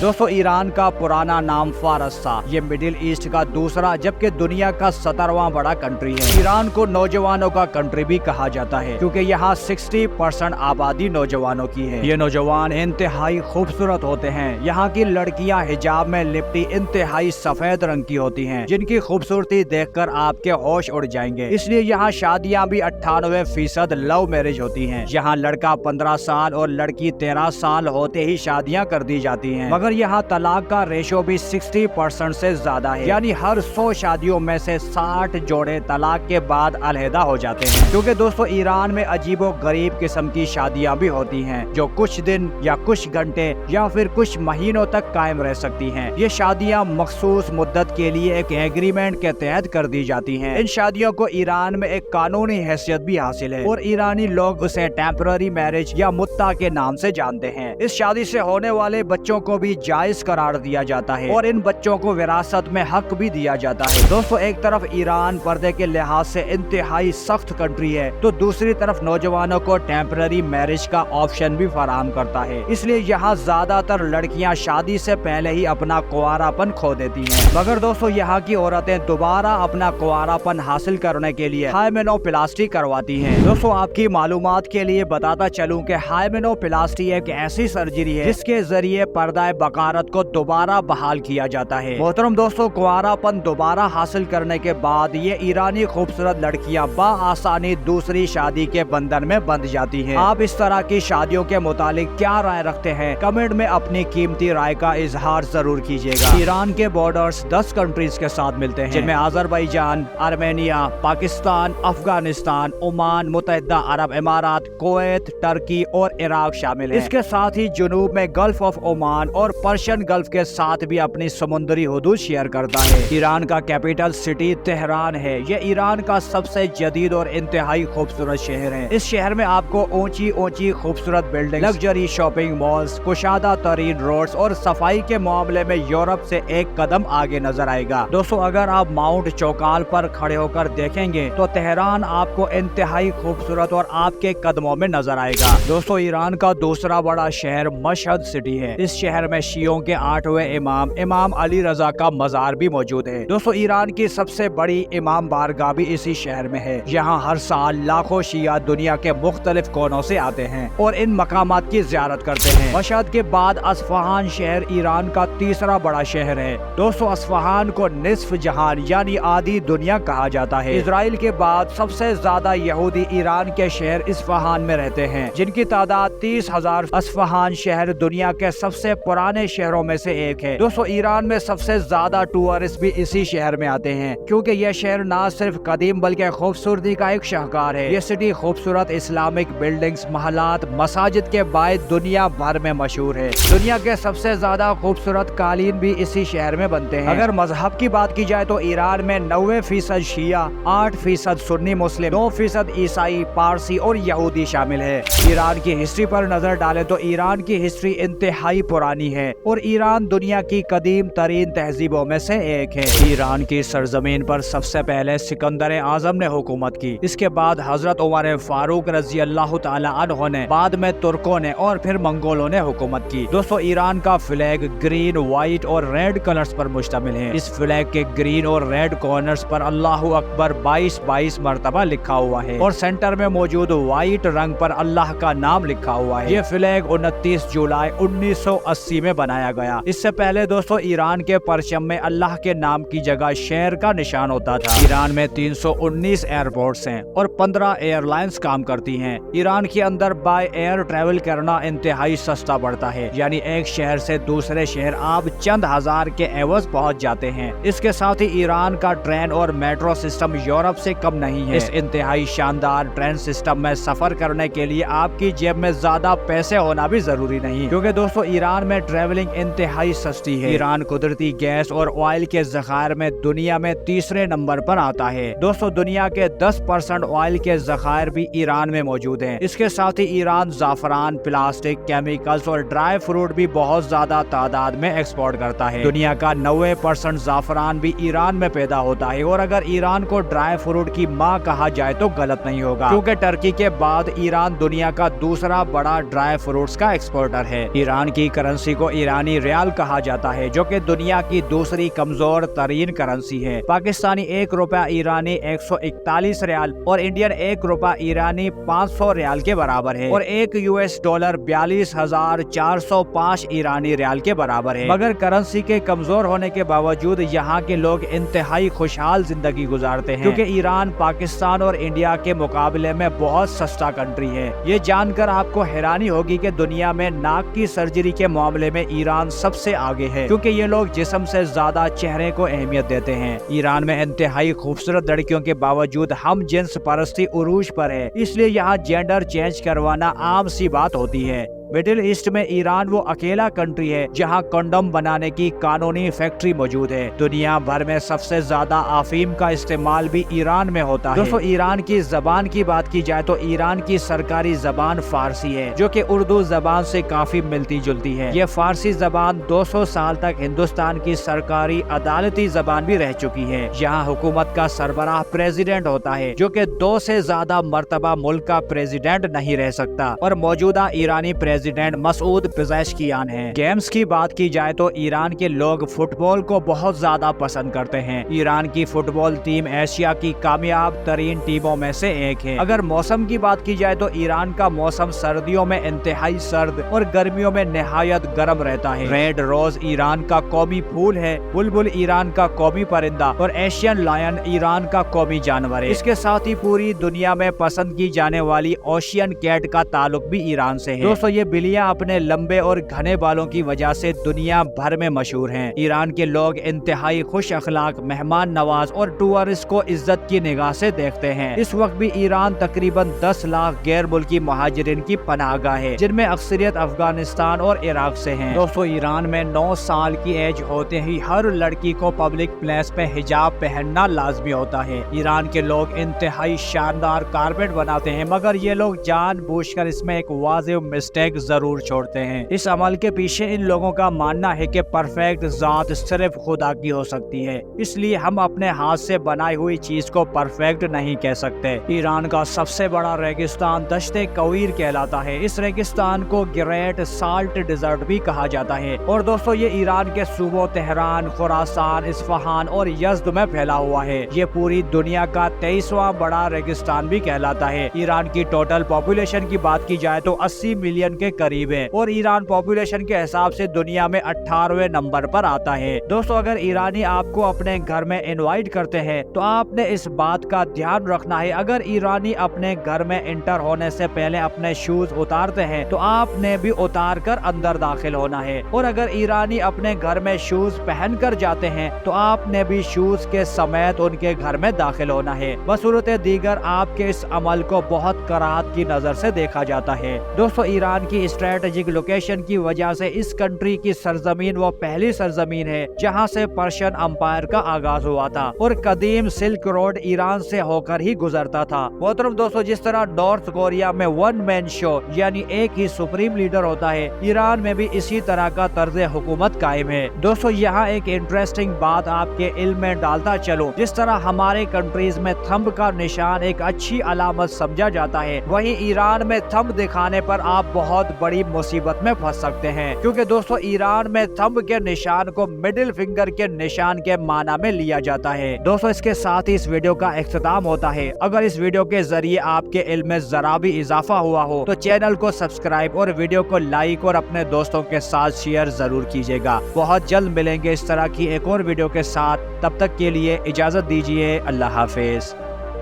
दोस्तों ईरान का पुराना नाम फारस था। ये मिडिल ईस्ट का दूसरा जबकि दुनिया का 17वां बड़ा कंट्री है। ईरान को नौजवानों का कंट्री भी कहा जाता है क्योंकि यहाँ 60% आबादी नौजवानों की है। ये नौजवान इंतहाई खूबसूरत होते हैं। यहाँ की लड़कियाँ हिजाब में लिपटी इंतहाई सफेद रंग की होती हैं, जिनकी खूबसूरती देखकर आपके होश उड़ जाएंगे। इसलिए यहाँ शादियाँ भी 98% लव मैरिज होती हैं। यहाँ लड़का 15 साल और लड़की 13 साल होते ही शादियाँ कर दी जाती हैं। मगर यहाँ तलाक का रेशो भी 60% से ज्यादा है, यानी हर 100 शादियों में से 60 जोड़े तलाक के बाद अलहदा हो जाते हैं। क्योंकि दोस्तों ईरान में अजीबो गरीब किस्म की शादियाँ भी होती हैं जो कुछ दिन या कुछ घंटे या फिर कुछ महीनों तक कायम रह सकती हैं। ये शादियाँ मखसूस मुद्दत के लिए एक एग्रीमेंट के तहत कर दी जाती हैं। इन शादियों को ईरान में एक कानूनी हैसियत भी हासिल है और ईरानी लोग उसे टेम्पररी मैरिज या मुत्ता के नाम से जानते हैं। इस शादी से होने वाले बच्चों को भी जायज करार दिया जाता है और इन बच्चों को विरासत में हक भी दिया जाता है। दोस्तों एक तरफ ईरान पर्दे के लिहाज से इंतहाई सख्त कंट्री है तो दूसरी तरफ नौजवानों को टेम्पररी मैरिज का ऑप्शन भी फराहम करता है। इसलिए यहाँ ज्यादातर लड़कियाँ शादी से पहले ही अपना कुंवारापन खो देती हैं। मगर दोस्तों यहाँ की औरतें दोबारा अपना कुंवारापन हासिल करने के लिए हाइमेनोप्लास्टी करवाती हैं। दोस्तों आपकी मालूमात के लिए बताता चलूं कि हाइमेनोप्लास्टी एक ऐसी सर्जरी है जिसके जरिए पर्दा बकारत को दोबारा बहाल किया जाता है। मोहतरम दोस्तों कुंवारापन दोबारा हासिल करने के बाद ये ईरानी खूबसूरत लड़कियां आसानी दूसरी शादी के बंधन में बंध जाती हैं। आप इस तरह की शादियों के मुतालिक क्या राय रखते हैं? कमेंट में अपनी कीमती राय का इजहार जरूर कीजिएगा। ईरान के बॉर्डर्स 10 कंट्रीज के साथ मिलते हैं जिनमें Azerbaijan, Armenia, Pakistan, Afghanistan, Oman, मुत्तहिदा अरब इमारात, कुवैत, टर्की और इराक शामिल है। इसके साथ ही जुनूब में गल्फ ऑफ ओमान और पर्शियन गल्फ के साथ भी अपनी समुद्री हुदूद शेयर करता है। ईरान का कैपिटल सिटी तेहरान है। ये ईरान का सबसे जदीद और इंतहाई खूबसूरत शहर है। इस शहर में आपको ऊंची ऊंची खूबसूरत बिल्डिंग, लग्जरी शॉपिंग मॉल्स, कुशादा तरीन रोड्स और सफाई के मामले में यूरोप से एक कदम आगे नजर आएगा। दोस्तों अगर आप माउंट चौकाल पर खड़े होकर देखेंगे तो तेहरान आपको इंतहाई खूबसूरत और आपके कदमों में नजर आएगा। दोस्तों ईरान का दूसरा बड़ा शहर मशहद सिटी है। इस शहर में शियों के 8वें इमाम अली रजा का मजार भी मौजूद है। दोस्तों ईरान की सबसे बड़ी इमाम बारगाह भी इसी शहर में है। यहाँ हर साल लाखों शिया दुनिया के मुख्तलिफ कोनों से आते हैं और इन मकामात की ज़ियारत करते हैं। मशहद के बाद अस्फहान शहर ईरान का तीसरा बड़ा शहर है। दोस्तों अस्फहान को निस्फ जहान यानी आधी दुनिया कहा जाता है। इजराइल के बाद सबसे ज्यादा यहूदी ईरान के शहर इस्फहान में रहते हैं, जिनकी तादाद 30,000। अस्फहान शहर दुनिया के सबसे पुराने शहरों में से एक है। दोस्तों ईरान में सबसे ज्यादा टूरिस्ट भी इसी शहर में आते हैं क्योंकि यह शहर न सिर्फ कदीम बल्कि खूबसूरती का एक शाहकार है। ये सिटी खूबसूरत इस्लामिक बिल्डिंग्स, महलात, मसाजिद के बाद दुनिया भर में मशहूर है। दुनिया के सबसे ज्यादा खूबसूरत कालीन भी इसी शहर में बनते हैं। अगर मजहब की बात की जाए तो ईरान में 90% शिया, 8% सुन्नी मुस्लिम, 2% ईसाई, पारसी और यहूदी शामिल है। ईरान की हिस्ट्री पर नजर डालें तो ईरान की हिस्ट्री इंतहाई पुरानी है और ईरान दुनिया की कदीम तरीन तहजीबों में से एक है। ईरान की सरजमीन पर सबसे पहले सिकंदर आजम ने हुकूमत की। इसके बाद हजरत उमर फारूक रजी अल्लाह तआला अन्हु ने, बाद में तुर्कों ने और फिर मंगोलों ने हुकूमत की। दोस्तों ईरान का फ्लैग ग्रीन, व्हाइट और रेड कलर्स पर मुश्तमिल है। इस फ्लैग के ग्रीन और रेड कॉर्नर्स पर अल्लाहु अकबर 22 मरतबा लिखा हुआ है और सेंटर में मौजूद व्हाइट रंग पर अल्लाह का नाम लिखा हुआ है। ये फ्लैग 29 जुलाई 1980 में बनाया गया। इससे पहले दोस्तों ईरान के परचम में अल्लाह के नाम की जगह शेर का निशान होता था। ईरान में 319 एयरपोर्ट्स हैं और 15 एयरलाइंस काम करती हैं। ईरान के अंदर बाय एयर ट्रैवल करना इंतहाई सस्ता पड़ता है, यानी एक शहर से दूसरे शहर आप चंद हजार के एवज पहुंच जाते हैं। इसके साथ ही ईरान का ट्रेन और मेट्रो सिस्टम यूरोप से कम नहीं है। इस इंतहाई शानदार ट्रेन सिस्टम में सफर करने के लिए आपकी जेब में ज्यादा पैसे होना भी जरूरी नहीं, क्योंकि दोस्तों ईरान में ट्रेवलिंग इंतहाई सस्ती है। ईरान कुदरती गैस और ऑयल के जखायर में दुनिया में तीसरे नंबर पर आता है। दोस्तों दुनिया के 10% ऑयल के जखायर भी ईरान में मौजूद हैं। इसके साथ ही ईरान जाफरान, प्लास्टिक, केमिकल्स और ड्राई फ्रूट भी बहुत ज्यादा तादाद में एक्सपोर्ट करता है। दुनिया का 90% जाफरान भी ईरान में पैदा होता है और अगर ईरान को ड्राई फ्रूट की माँ कहा जाए तो गलत नहीं होगा, क्योंकि टर्की के बाद ईरान दुनिया का दूसरा बड़ा ड्राई फ्रूट्स का एक्सपोर्टर है। ईरान की करेंसी को को ईरानी रियाल कहा जाता है, जो कि दुनिया की दूसरी कमजोर तरीन करेंसी है। पाकिस्तानी 1 रुपया ईरानी 141 रियाल और इंडियन 1 रुपया ईरानी 500 रियाल के बराबर है और 1 US डॉलर 42,405 ईरानी रियाल के बराबर है। मगर करेंसी के कमजोर होने के बावजूद यहाँ के लोग इंतहाई खुशहाल जिंदगी गुजारते हैं, क्योंकि ईरान पाकिस्तान और इंडिया के मुकाबले में बहुत सस्ता कंट्री है। ये जानकर आपको हैरानी होगी कि दुनिया में नाक की सर्जरी के मामले में ईरान सबसे आगे है, क्योंकि ये लोग जिस्म से ज्यादा चेहरे को अहमियत देते हैं। ईरान में इंतहाई खूबसूरत लड़कियों के बावजूद हम जिन्स परस्ती उरूज पर है, इसलिए यहाँ जेंडर चेंज करवाना आम सी बात होती है। मिडिल ईस्ट में ईरान वो अकेला कंट्री है जहां कंडोम बनाने की कानूनी फैक्ट्री मौजूद है। दुनिया भर में सबसे ज्यादा अफीम का इस्तेमाल भी ईरान में होता है। दोस्तों, ईरान की जबान की बात की जाए तो ईरान की सरकारी जबान फारसी है, जो कि उर्दू जबान से काफी मिलती जुलती है। ये फारसी जबान 200 साल तक हिंदुस्तान की सरकारी अदालती जबान भी रह चुकी है। यहाँ हुकूमत का सरबराह प्रेसिडेंट होता है, जो कि 2 से ज्यादा मर्तबा मुल्क का प्रेसिडेंट नहीं रह सकता और मौजूदा ईरानी प्रेसिडेंट मसूद पेज़ेश्कियान हैं। गेम्स की बात की जाए तो ईरान के लोग फुटबॉल को बहुत ज्यादा पसंद करते हैं। ईरान की फुटबॉल टीम एशिया की कामयाब तरीन टीमों में से एक है। अगर मौसम की बात की जाए तो ईरान का मौसम सर्दियों में इंतहाई सर्द और गर्मियों में निहायत गर्म रहता है। रेड रोज ईरान का कौमी फूल है, बुलबुल ईरान का कौमी परिंदा और एशियन लायन ईरान का कौमी जानवर है। इसके साथ ही पूरी दुनिया में पसंद की जाने वाली ओशियन कैट का ताल्लुक भी ईरान से है। दोस्तों, ये बिल्लियां अपने लंबे और घने बालों की वजह से दुनिया भर में मशहूर हैं। ईरान के लोग इंतहाई खुश अखलाक, मेहमान नवाज और टूरिस्ट को इज्जत की निगाह से देखते हैं। इस वक्त भी ईरान तकरीबन 10 लाख गैर मुल्की महाजिरीन की पनाहगाह है, जिनमें अक्सरियत अफगानिस्तान और इराक से हैं। दोस्तों, ईरान में 9 साल की एज होते ही हर लड़की को पब्लिक प्लेस पे हिजाब पहनना लाजमी होता है। ईरान के लोग इंतहाई शानदार कारपेट बनाते हैं, मगर ये लोग जानबूझकर इसमें एक वाजिब मिस्टेक जरूर छोड़ते हैं। इस अमल के पीछे इन लोगों का मानना है कि परफेक्ट जात सिर्फ खुदा की हो सकती है, इसलिए हम अपने हाथ से बनाई हुई चीज को परफेक्ट नहीं कह सकते। ईरान का सबसे बड़ा रेगिस्तान दश्ते कवीर कहलाता है। इस रेगिस्तान को ग्रेट साल्ट डिजर्ट भी कहा जाता है। और दोस्तों, ये ईरान के सूबों तेहरान, खुरासान, इस्फहान और यज़्द में फैला हुआ है। ये पूरी दुनिया का 23वां बड़ा रेगिस्तान भी कहलाता है। ईरान की टोटल पॉपुलेशन की बात की जाए तो 80 मिलियन के करीब है और ईरान पॉपुलेशन के हिसाब से दुनिया में 18वें नंबर पर आता है। दोस्तों, अगर ईरानी आपको अपने घर में इनवाइट करते हैं तो आपने इस बात का ध्यान रखना है, अगर ईरानी अपने घर में इंटर होने से पहले अपने शूज उतारते हैं तो आपने भी उतार कर अंदर दाखिल होना है, और अगर ईरानी अपने घर में शूज पहन कर जाते हैं तो आपने भी शूज के समेत उनके घर में दाखिल होना है। बसूरत दीगर आपके इस अमल को बहुत कराहत की नजर से देखा जाता है। दोस्तों, ईरान की स्ट्रेटेजिक लोकेशन की वजह से इस कंट्री की सरजमीन वो पहली सरजमीन है जहां से पर्शियन अंपायर का आगाज हुआ था और कदीम सिल्क रोड ईरान से होकर ही गुजरता था। मोहतरम दोस्तों, जिस तरह नॉर्थ कोरिया में 1 मैन शो यानी एक ही सुप्रीम लीडर होता है, ईरान में भी इसी तरह का तर्ज हुकूमत कायम है। दोस्तों, यहाँ एक इंटरेस्टिंग बात आपके इल्म में डालता चलो, जिस तरह हमारे कंट्रीज में थंब का निशान एक अच्छी अलामत समझा जाता है, वहीं ईरान में थंब दिखाने पर आप बहुत बड़ी मुसीबत में फंस सकते हैं, क्योंकि दोस्तों ईरान में थंब के निशान को मिडिल फिंगर के निशान के माना में लिया जाता है। दोस्तों, इसके साथ ही इस वीडियो का इख्तिताम होता है। अगर इस वीडियो के जरिए आपके इल्म में जरा भी इजाफा हुआ हो तो चैनल को सब्सक्राइब और वीडियो को लाइक और अपने दोस्तों के साथ शेयर जरूर कीजिएगा। बहुत जल्द मिलेंगे इस तरह की एक और वीडियो के साथ, तब तक के लिए इजाजत दीजिए। अल्लाह हाफिज।